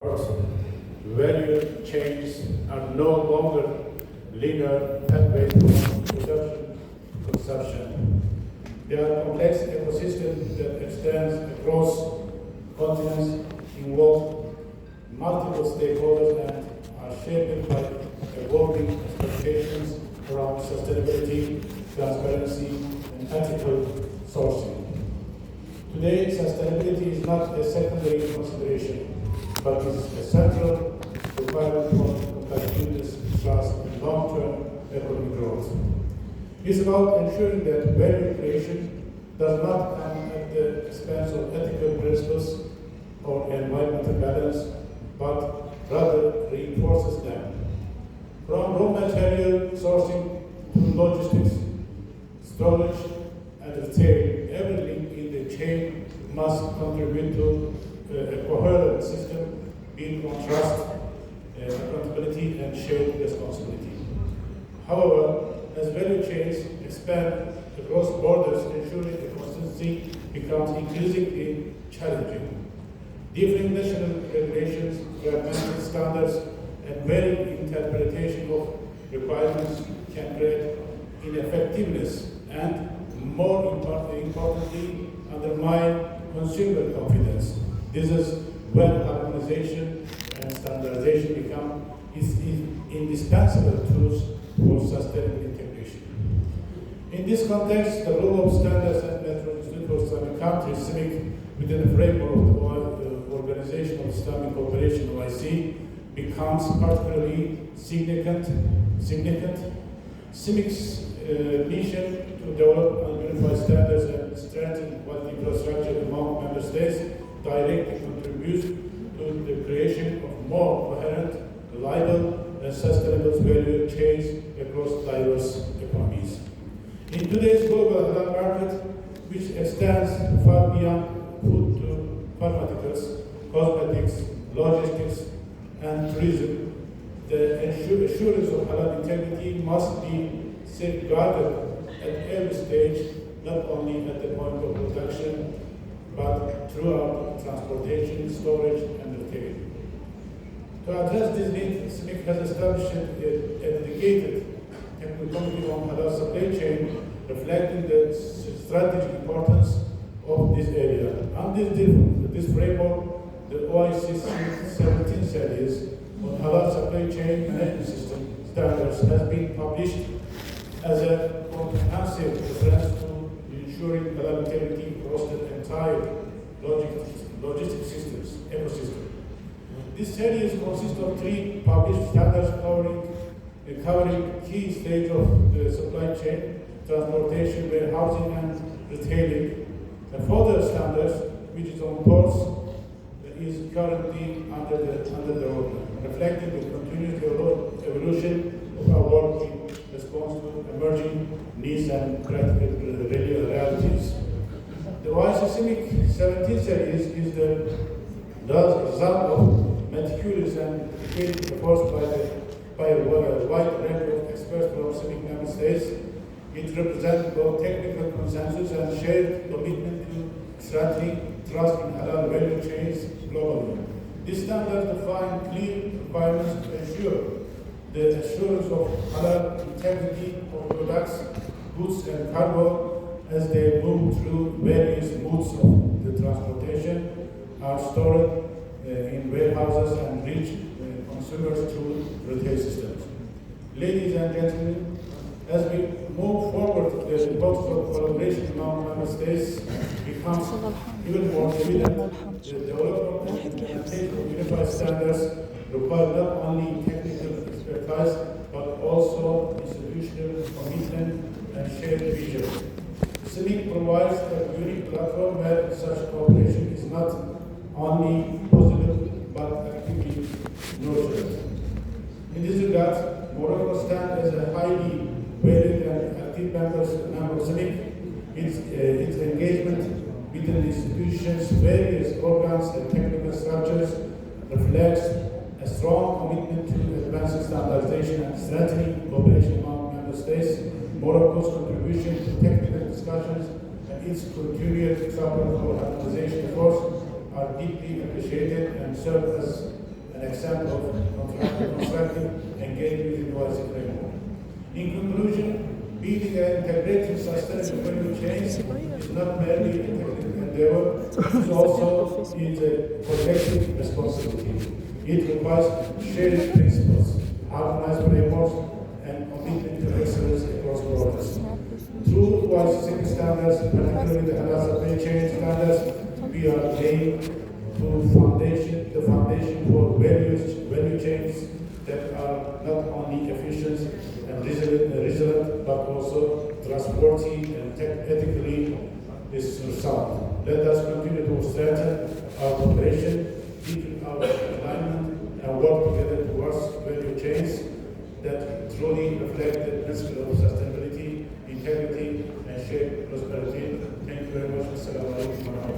Value chains are no longer linear pathways from production to consumption. They are complex ecosystems that extend across continents, involve multiple stakeholders, and are shaped by evolving expectations around sustainability, transparency, and ethical sourcing. Today, sustainability is not a secondary consideration, but is a central requirement for competitiveness, trust, and long-term economic growth. It's about ensuring that value creation does not come at the expense of ethical principles or environmental balance, but rather reinforces them. From raw material sourcing to logistics, storage, and retail, every link in the chain must contribute to a coherent system built on trust, accountability, and shared responsibility. However, as value chains expand across borders, ensuring the consistency becomes increasingly challenging. Differing national regulations, fragmented standards, and varying interpretation of requirements can create ineffectiveness and, more importantly, undermine consumer confidence. This is when harmonization and standardization become indispensable tools for sustainable integration. In this context, the role of standards and methodologies for Islamic countries, CIMIC, within the framework of the Organization of Islamic Cooperation (OIC), becomes particularly significant. CIMIC's mission to develop and unify standards and strengthen quality infrastructure among member states directly contributes to the creation of more coherent, reliable, and sustainable value chains across diverse economies. In today's global halal market, which extends far beyond food to pharmaceuticals, cosmetics, logistics, and tourism, the assurance of halal integrity must be safeguarded at every stage, not only at the point of production, but throughout transportation, storage, and retail. To address this need, SMIC has established a dedicated technical committee on halal supply chain, reflecting the strategic importance of this area. Under this framework, the OIC 17 series on halal supply chain management system standards has been published as a comprehensive reference to ensuring halal integrity across the entire logistic systems ecosystem. This series consists of 3 published standards covering key stages of the supply chain: transportation, warehousing, and retailing. The further standards, which is on course, is currently under the roadmap, reflecting the continuous evolution of our work in response to emerging needs and practical realities. The OIC 17 series is the result of meticulous and dedicated efforts by a wide range of experts from CIMIC member states. It represents both technical consensus and shared commitment to strengthening trust in halal value chains globally. These standards define clear requirements to ensure the assurance of halal integrity of products, goods, and cargo as they move through various modes of the transportation, are stored in warehouses, and reach consumers through retail systems. Ladies and gentlemen, as we move forward, the importance of collaboration among member states becomes even more evident. The development and implementation of unified standards require not only technical expertise, but also institutional commitment and shared vision. CIMIC provides a unique platform where such cooperation is not only possible, but actively nurtured. In this regard, Morocco stands as a highly valued and active member of CIMIC. Its engagement within the institutions, various organs, and technical structures reflects a strong commitment to advancing standardization and strengthening cooperation among member states. Morocco's contribution to technical discussions and its continued support for harmonization efforts are deeply appreciated and serve as an example of constructive engagement in policy framework. In conclusion, building an integrated sustainable value chain is not merely a technical endeavor, it also is a collective responsibility. It requires shared principles, harmonized frameworks, and commitment to excellence across borders. Through YCCP standards, particularly the halal supply chain standards, we are laying the foundation for value chains that are not only efficient and resilient, but also trustworthy and ethically sound. Let us continue to strengthen our cooperation, deepen our alignment, and work together towards value chains that truly reflect the principle of sustainability, integrity, and shared prosperity. Thank you very much. Assalamu alaikum.